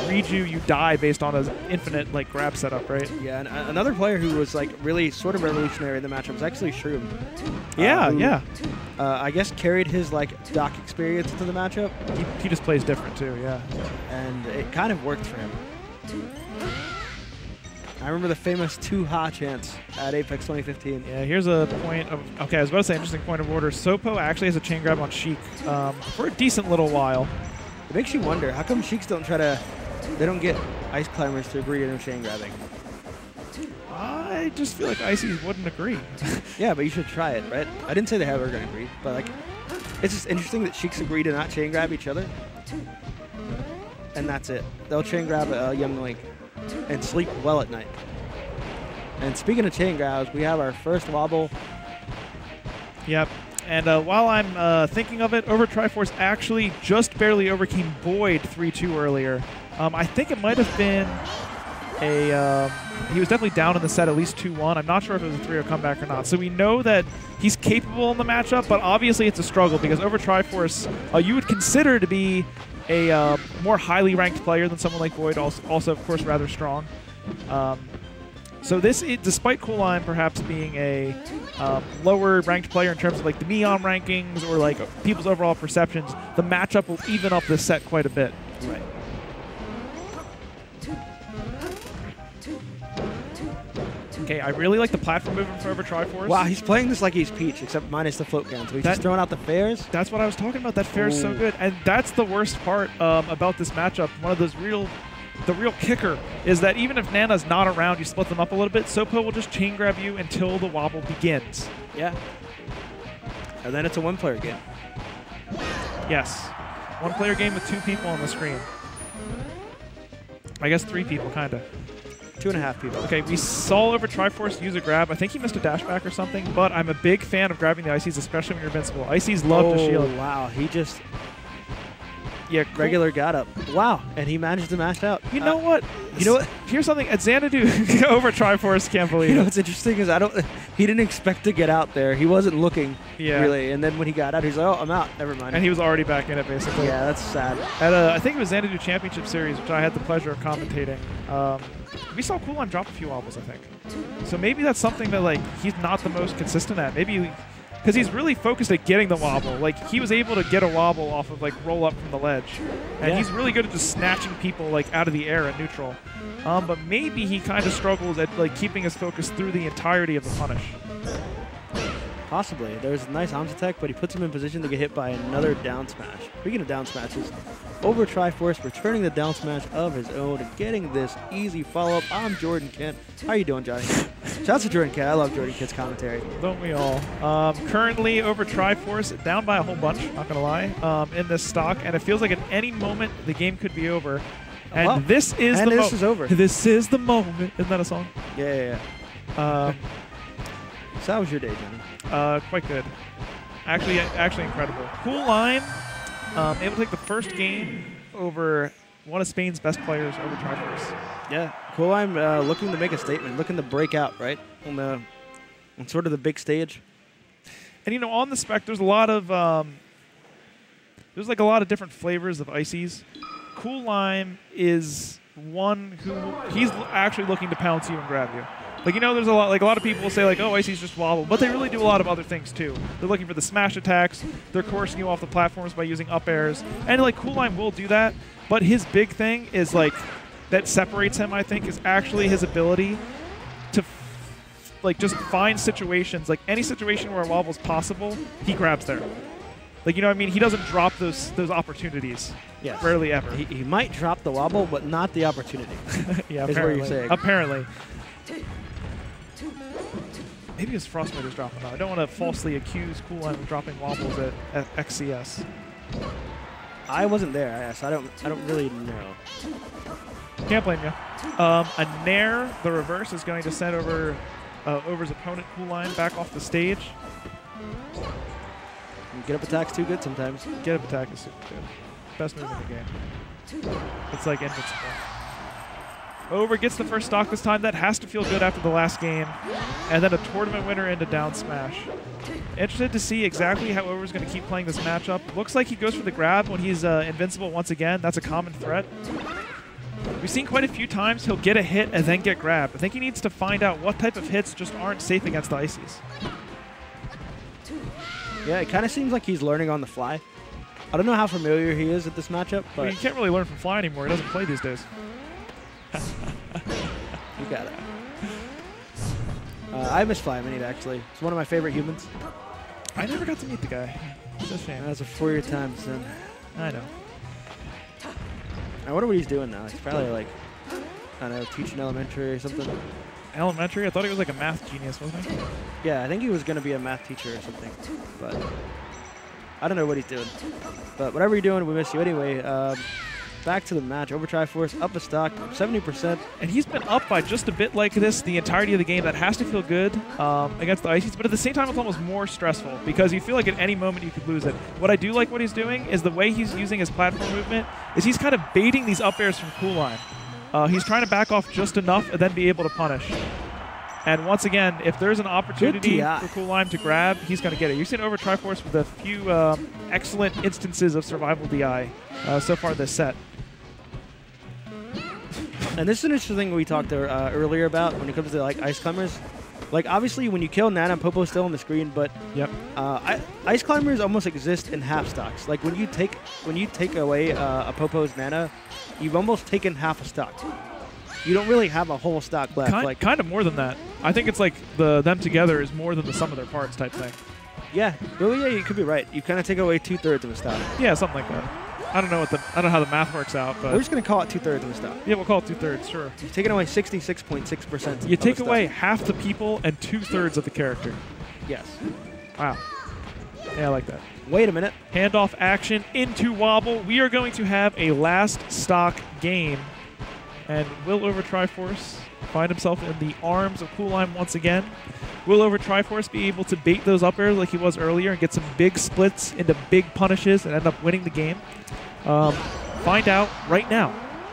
read you, you die based on an infinite like grab setup, right? Yeah, and another player who was like really sort of revolutionary in the matchup was actually Shroom. Yeah, who, yeah. I guess carried his like dock experience into the matchup. He just plays different too, yeah. And it kind of worked for him. I remember the famous 2-ha chance at Apex 2015. Yeah, here's a point of, okay, I was about to say interesting point of order. Sopo actually has a chain grab on Sheik for a decent little while. It makes you wonder, how come Sheiks don't they don't get Ice Climbers to agree to no chain grabbing? I just feel like Ices wouldn't agree. Yeah, but you should try it, right? I didn't say they ever going to agree, but like, it's just interesting that Sheiks agree to not chain grab each other. And that's it. They'll chain grab a Young Link and sleep well at night. And speaking of chain grabs, we have our first wobble. Yep. And while I'm thinking of it, Overtriforce actually just barely overcame Boyd 3-2 earlier. I think it might have been a... he was definitely down in the set, at least 2-1. I'm not sure if it was a 3-0 comeback or not. So we know that he's capable in the matchup, but obviously it's a struggle because Overtriforce, you would consider to be a more highly ranked player than someone like Boyd, also of course rather strong. So this, despite Coolime perhaps being a lower ranked player in terms of like the Neon rankings or like people's overall perceptions, the matchup will even up this set quite a bit. Right. Okay, I really like the platform movement for Overtriforce. Wow, he's playing this like he's Peach, except minus the float count. So he's just throwing out the fares. That's what I was talking about. That fair is so good. And that's the worst part about this matchup. One of those the real kicker is that even if Nana's not around, you split them up a little bit, Sopo will just chain grab you until the wobble begins. Yeah. And then it's a one-player game. Yes. One-player game with 2 people on the screen. I guess 3 people, kind of. 2.5 people. Okay, we saw Overtriforce use a grab. I think he missed a dash back or something, but I'm a big fan of grabbing the Ices, especially when you're invincible. Ices love to shield. Oh, wow. He just... Yeah, cool. Regular got up. Wow. And he managed to mash out. You know what? You know what? Here's something. At Xanadu, Overtriforce can't believe You know it. what's interesting is he didn't expect to get out there. He wasn't looking, really. And then when he got out, he's like, oh, I'm out. Never mind. And he was already back in it, basically. Yeah, that's sad. At I think it was Xanadu Championship Series, which I had the pleasure of commentating. We saw Coolime drop a few wobbles, I think. So maybe that's something that like he's not the most consistent at. Maybe because he's really focused at getting the wobble. Like he was able to get a wobble off of like roll up from the ledge, and he's really good at just snatching people like out of the air at neutral. But maybe he kind of struggles at like keeping his focus through the entirety of the punish. Possibly. There's a nice arms attack, but he puts him in position to get hit by another down smash. Speaking of down smashes, Overtriforce returning the down smash of his own and getting this easy follow-up. I'm Jordan Kent. How you doing, Johnny? Shouts to Jordan Kent. I love Jordan Kent's commentary. Don't we all? Currently, Overtriforce down by a whole bunch, not going to lie, in this stock, and it feels like at any moment the game could be over. And well, this is and the this is over. This is the moment. Isn't that a song? Yeah. So how was your day, Johnny? Quite good. Actually incredible. Coolime able to take the first game over one of Spain's best players, Overtriforce. Yeah, Coolime looking to make a statement, looking to break out, right? On sort of the big stage. And you know, on the spec, there's a lot of there's like a lot of different flavors of ices. Coolime is one who he's actually looking to pounce you and grab you. Like, you know, there's a lot of people will say like, oh, Icy's just wobble, but they really do a lot of other things too. They're looking for the smash attacks, they're coursing you off the platforms by using up airs, and like Coolime will do that, but his big thing is like, that separates him, I think, is actually his ability to like just find situations, like any situation where a wobble is possible, he grabs there. Like, you know what I mean? He doesn't drop those opportunities. Yes. Rarely ever. He might drop the wobble, but not the opportunity. Yeah, is what you're saying. Apparently. Maybe his Frostbite is dropping out. I don't want to falsely accuse Coolime of dropping wobbles at XCS. I wasn't there, so I don't really know. Can't blame you. A Nair, the reverse, is going to send over Over's opponent Coolime back off the stage. Get up attack's too good sometimes. Get up attack is super good. Best move in the game. It's like invincible. Over gets the first stock this time. That has to feel good after the last game. And then a tournament winner into down smash. Interested to see exactly how Over's going to keep playing this matchup. Looks like he goes for the grab when he's invincible once again. That's a common threat. We've seen quite a few times he'll get a hit and then get grabbed. I think he needs to find out what type of hits just aren't safe against the Ices. Yeah, it kind of seems like he's learning on the fly. I don't know how familiar he is with this matchup, but... I mean, you can't really learn from fly anymore. He doesn't play these days. You got it. I miss Fly Mini, actually. It's one of my favorite humans. I never got to meet the guy. It's a shame. That's a 4-year time, son. I know. I wonder what he's doing now. He's probably like, I don't know, teaching elementary or something. Elementary? I thought he was like a math genius, wasn't he? Yeah, I think he was going to be a math teacher or something. But I don't know what he's doing. But whatever you're doing, we miss you anyway. Back to the match. Overtriforce up a stock, 70%. And he's been up by just a bit like this the entirety of the game. That has to feel good against the Ices, but at the same time, it's almost more stressful because you feel like at any moment you could lose it. What I do like what he's doing is the way he's using his platform movement is he's kind of baiting these up airs from Cool Line. He's trying to back off just enough and then be able to punish. And once again, if there's an opportunity for Cool Lime to grab, he's going to get it. You've seen Overtriforce with a few excellent instances of survival DI so far this set. And this is an interesting thing we talked earlier about when it comes to like ice climbers. Like obviously when you kill Nana and Popo's still on the screen, but yep. Ice climbers almost exist in half stocks. Like when you take away a Popo's Nana, you've almost taken half a stock. You don't really have a whole stock left. Kind of more than that. I think it's like them together is more than the sum of their parts type thing. Yeah, really, yeah, you could be right. You kind of take away 2/3 of a stock. Yeah, something like that. I don't know how the math works out, but we're just gonna call it 2/3 of a stock. Yeah, we'll call it 2/3. Sure. You've taken away 66.6%. You take away half the people and 2/3 of the character. Yes. Wow. Yeah, I like that. Wait a minute. Handoff action into wobble. We are going to have a last stock game, and will Overtriforce find himself in the arms of Cool Lime once again? Will Overtriforce be able to bait those up airs like he was earlier and get some big splits into big punishes and end up winning the game? Find out right now.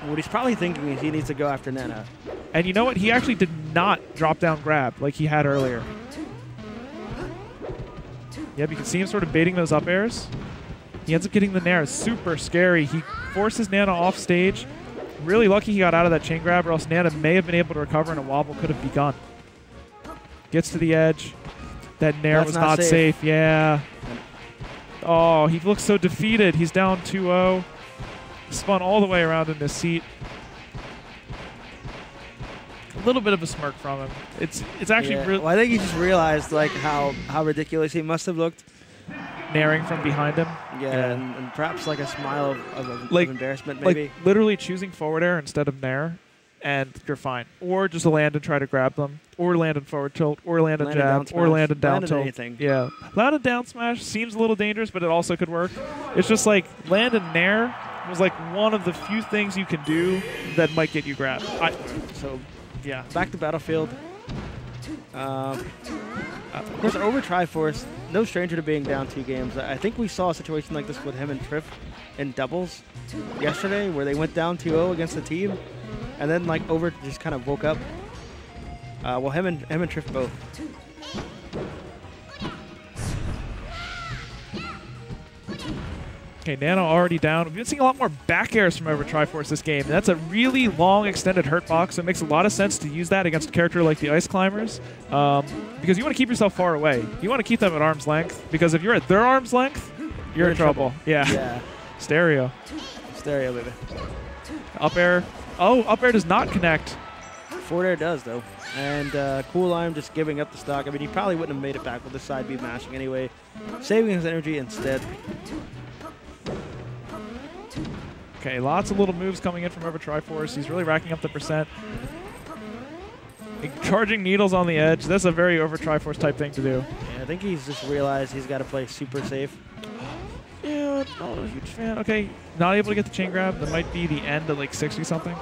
What he's probably thinking is he needs to go after Nana. And you know what? He actually did not drop down grab like he had earlier. Yep, you can see him sort of baiting those up airs. He ends up getting the Nair. Super scary. He forces Nana off stage. Really lucky he got out of that chain grab, or else Nana may have been able to recover and a wobble could have begun. Gets to the edge. That Nair was not safe. Yeah. Oh, he looks so defeated. He's down 2-0. Spun all the way around in his seat. A little bit of a smirk from him. It's actually really. Well, I think he just realized like how ridiculous he must have looked. Nairing from behind him. Yeah, and perhaps like a smile of embarrassment maybe. Like literally choosing forward air instead of Nair, and you're fine. Or just land and try to grab them. Or land and forward tilt. Or land and jab. Or land and down tilt. Anything. Yeah. Land and down smash seems a little dangerous, but it also could work. It's just like land and Nair was like one of the few things you can do that might get you grabbed. So, yeah, back to Battlefield. Of course, Overtriforce, no stranger to being down 2 games. I think we saw a situation like this with him and Triff in doubles yesterday, where they went down 2-0 against the team, and then like Over just kind of woke up. Well, him and Triff both. Okay, Nano already down. We've been seeing a lot more back airs from Overtriforce this game. And that's a really long extended hurt box, so it makes a lot of sense to use that against a character like the Ice Climbers, because you want to keep yourself far away. You want to keep them at arm's length, because if you're at their arm's length, you're in trouble. Yeah. Stereo. Stereo, baby. Up air. Oh, up air does not connect. Forward air does, though. And Cool Lime just giving up the stock. I mean, he probably wouldn't have made it back with the side B mashing anyway. Saving his energy instead. Okay, lots of little moves coming in from Overtriforce. He's really racking up the percent. Charging needles on the edge. That's a very Overtriforce type thing to do. Yeah, I think he's just realized he's got to play super safe. Yeah, not a huge fan. Okay, not able to get the chain grab. That might be the end of like 60 something.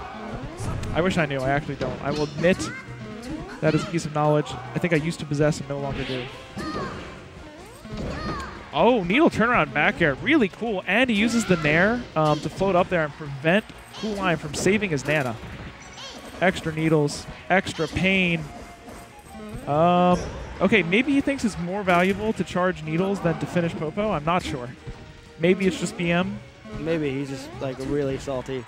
I wish I knew. I actually don't. I will admit that is a piece of knowledge I think I used to possess and no longer do. Oh, needle turnaround back air. Really cool. And he uses the Nair to float up there and prevent Cool Lime from saving his Nana. Extra needles. Extra pain. Okay, maybe he thinks it's more valuable to charge needles than to finish Popo. I'm not sure. Maybe it's just BM. Maybe he's just like really salty.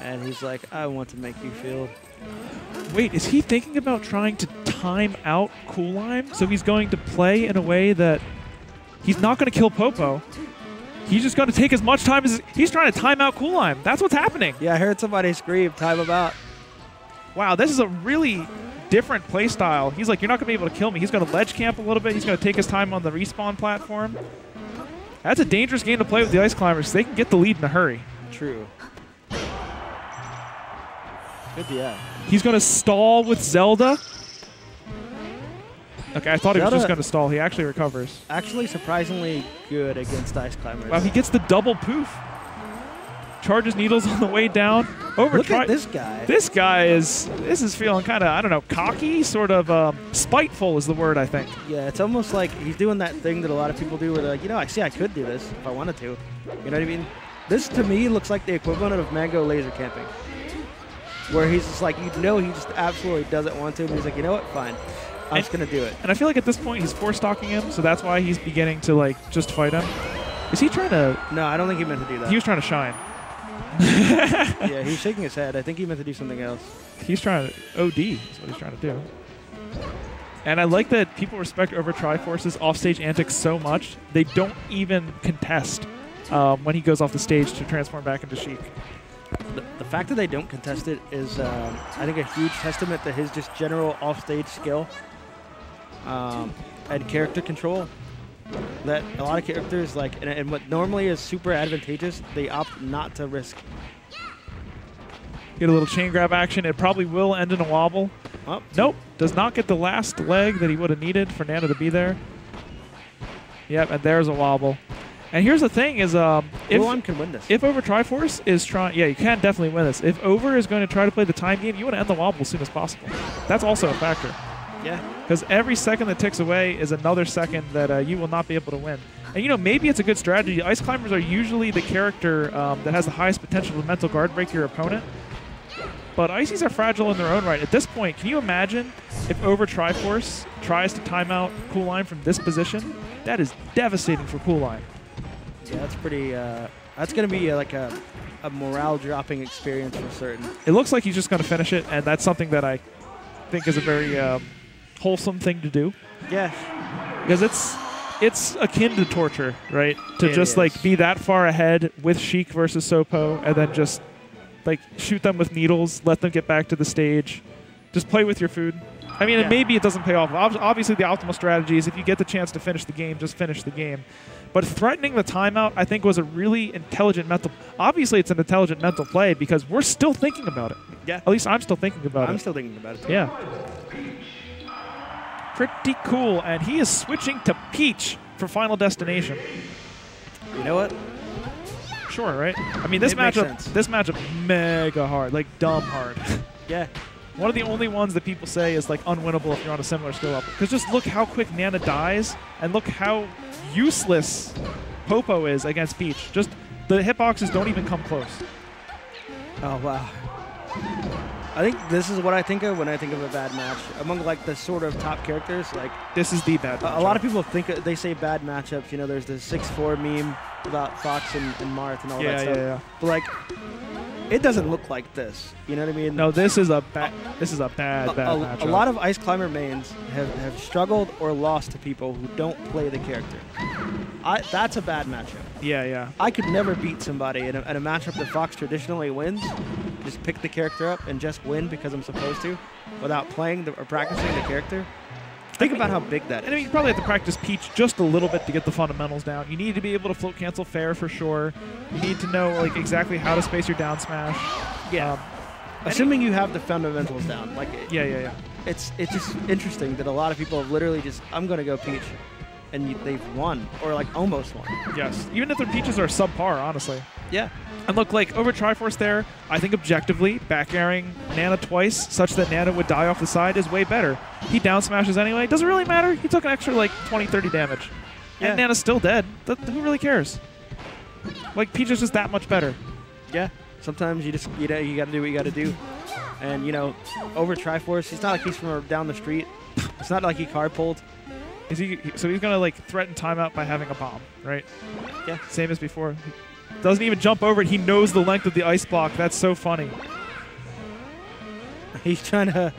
And he's like, I want to make you feel. Wait, is he thinking about trying to time out Cool Lime? So he's going to play in a way that he's not going to kill Popo. He's just going to take as much time as he's trying to time out Cool Lime. That's what's happening. Yeah, I heard somebody scream, time him out. Wow, this is a really different play style. He's like, you're not going to be able to kill me. He's going to ledge camp a little bit. He's going to take his time on the respawn platform. That's a dangerous game to play with the Ice Climbers. They can get the lead in a hurry. True. Good DI. He's going to stall with Zelda. Okay, I thought he was just going to stall. He actually recovers. Actually surprisingly good against Ice Climbers. Wow, he gets the double poof. Charges needles on the way down. Look at this guy. This guy is feeling kind of, I don't know, cocky, sort of spiteful is the word, I think. Yeah, it's almost like he's doing that thing that a lot of people do where they're like, you know, I see I could do this if I wanted to. You know what I mean? This, to me, looks like the equivalent of Mango laser camping. Where he's just like, you know, he just absolutely doesn't want to, but he's like, you know what, fine. I'm just going to do it. And I feel like at this point he's four-stalking him, so that's why he's beginning to, like, just fight him. Is he trying to... No, I don't think he meant to do that. He was trying to shine. Yeah, he was shaking his head. I think he meant to do something else. He's trying to... OD is what he's trying to do. And I like that people respect Overtriforce's offstage antics so much, they don't even contest when he goes off the stage to transform back into Sheik. The fact that they don't contest it is, I think, a huge testament to his just general offstage skill and character control. That a lot of characters, like, and what normally is super advantageous, they opt not to risk. Get a little chain grab action. It probably will end in a wobble. Oh. Nope. Does not get the last leg that he would have needed for Nana to be there. Yep, and there's a wobble. And here's the thing is, if one can win this. If Overtriforce is trying, yeah, you can definitely win this. If Over is going to try to play the time game, you want to end the wobble as soon as possible. That's also a factor. Yeah. Because every second that ticks away is another second that you will not be able to win. And, you know, maybe it's a good strategy. Ice Climbers are usually the character that has the highest potential to mental guard break your opponent. But Ices are fragile in their own right. At this point, can you imagine if Overtriforce tries to time out Cool Lime from this position? That is devastating for Cool Lime. Yeah, that's pretty. That's going to be like a morale-dropping experience for certain. It looks like he's just going to finish it, and that's something that I think is a very wholesome thing to do. Yeah. Because it's akin to torture, right? To It just is. like be that far ahead with Sheik versus Sopo, and then just like shoot them with needles, let them get back to the stage, just play with your food. I mean, Yeah. and maybe it doesn't pay off. Obviously, the optimal strategy is if you get the chance to finish the game, just finish the game. But threatening the timeout, I think, was a really intelligent mental. Obviously, it's an intelligent mental play because we're still thinking about it. Yeah. At least I'm still thinking about it. I'm still thinking about it, too. Yeah. Pretty cool. And he is switching to Peach for Final Destination. You know what? Sure, right? I mean, this It makes matchup, sense. mega hard, like dumb hard. Yeah. One of the only ones that people say is like unwinnable if you're on a similar skill level. Because just look how quick Nana dies, and look how useless Popo is against Peach. Just the hitboxes don't even come close. Oh, wow. I think this is what I think of when I think of a bad match. Among like the sort of top characters, like This is the bad a matchup. lot of people think they say bad matchups. You know, there's the 6-4 meme about Fox and Marth and all that stuff. Yeah. But like, it doesn't look like this. You know what I mean? No, this is a bad matchup. A lot of Ice Climber mains have struggled or lost to people who don't play the character. That's a bad matchup. Yeah. I could never beat somebody in a matchup that Fox traditionally wins. Just pick the character up and just win because I'm supposed to, without playing or practicing the character. Think about how big that is. I mean, you probably have to practice Peach just a little bit to get the fundamentals down. You need to be able to float cancel fair for sure. You need to know like exactly how to space your down smash. Yeah. Assuming you have the fundamentals down. Like Yeah. It's just interesting that a lot of people have literally just, I'm going to go Peach. And they've won, or like almost won. Yes. Even if their Peaches are subpar, honestly. Yeah. And look, like Overtriforce there, I think objectively, back airing Nana twice such that Nana would die off the side is way better. He down smashes anyway. Doesn't really matter. He took an extra like 20, 30 damage. Yeah. And Nana's still dead. Who really cares? Like, Peach is just that much better. Yeah. Sometimes you got to do what you got to do. And, you know, Overtriforce, it's not like he's from down the street. It's not like he card pulled. So he's going to like threaten timeout by having a bomb, right? Yeah. Same as before. Doesn't even jump over it. He knows the length of the ice block. That's so funny. He shouldn't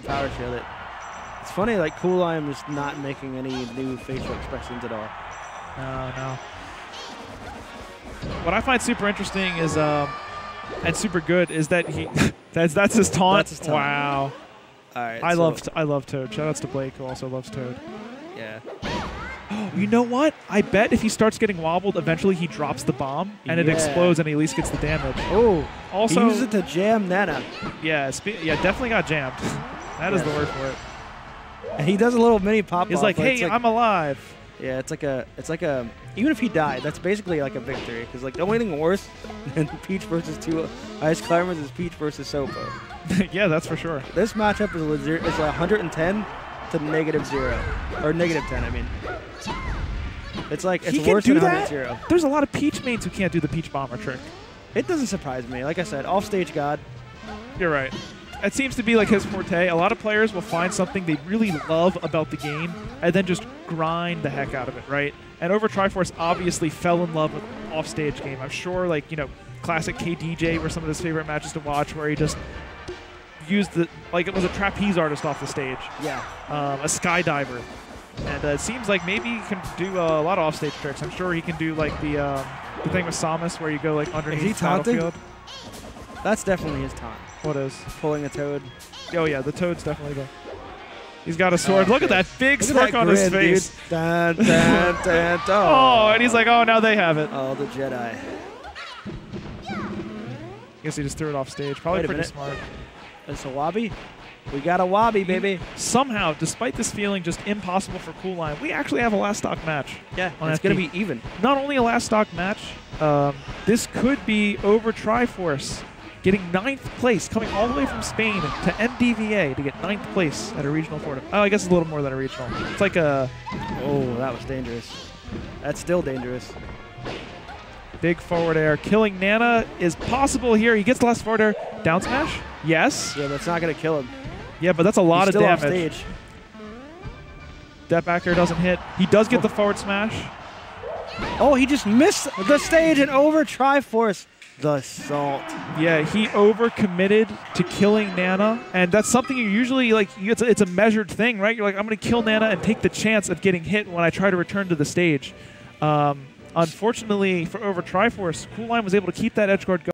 power shield it. It's funny, like, Cool Lime is not making any new facial expressions at all. No. What I find super interesting is, and super good, is that he that's his taunt. That's his taunt. Wow. All right. I love Toad. Shoutouts to Blake, who also loves Toad. Yeah. You know what? I bet if he starts getting wobbled, eventually he drops the bomb and it explodes and he at least gets the damage. Oh. Also, he uses it to jam Nana. Yeah, definitely got jammed. That is the word for it. And he does a little mini pop. He's like, hey, I'm alive. Yeah, it's like a. Even if he died, that's basically like a victory. Because like the only thing worse than Peach versus 2 Ice Climbers is Peach versus Sopo. Yeah, that's for sure. This matchup is legit. It's 110 to -0 or -10. I mean, it's like it's worse than 100-0. There's a lot of Peach mains who can't do the Peach Bomber trick. It doesn't surprise me. Like I said, off-stage god. You're right. It seems to be like his forte. A lot of players will find something they really love about the game and then just grind the heck out of it, right? And Overtriforce obviously fell in love with off-stage game. I'm sure, like, you know, classic KDJ were some of his favorite matches to watch where he just used the, like it was a trapeze artist off the stage. Yeah. A skydiver. And it seems like maybe he can do a lot of off-stage tricks. I'm sure he can do like the thing with Samus where you go like underneath the battlefield. That's definitely his taunt. What is? Pulling a Toad. Oh yeah, the Toad's definitely the. He's got a sword. Look at that big smirk on his face. Dun, dun, dun, dun. Oh, and he's like, oh, now they have it. Oh, the Jedi. Guess he just threw it off stage. Probably pretty smart. It's a Wobby? We got a Wobby, baby. Somehow, despite this feeling just impossible for Cool Line, we actually have a last stock match. Yeah, it's going to be even. Not only a last stock match, this could be Overtriforce getting 9th place, coming all the way from Spain to MDVA to get 9th place at a regional tournament. Oh, I guess it's a little more than a regional. It's like a... Oh, that was dangerous. That's still dangerous. Big forward air. Killing Nana is possible here. He gets the last forward air. Down smash? Yes. Yeah, that's not going to kill him. Yeah, but that's a lot of damage. Off stage. That back air doesn't hit. He does get the forward smash. Oh, he just missed the stage and Overtriforce. The salt. Yeah, he overcommitted to killing Nana, and that's something you usually, like, it's a measured thing, right? You're like, I'm going to kill Nana and take the chance of getting hit when I try to return to the stage. Unfortunately for Overtriforce, Cool Line was able to keep that edge guard going.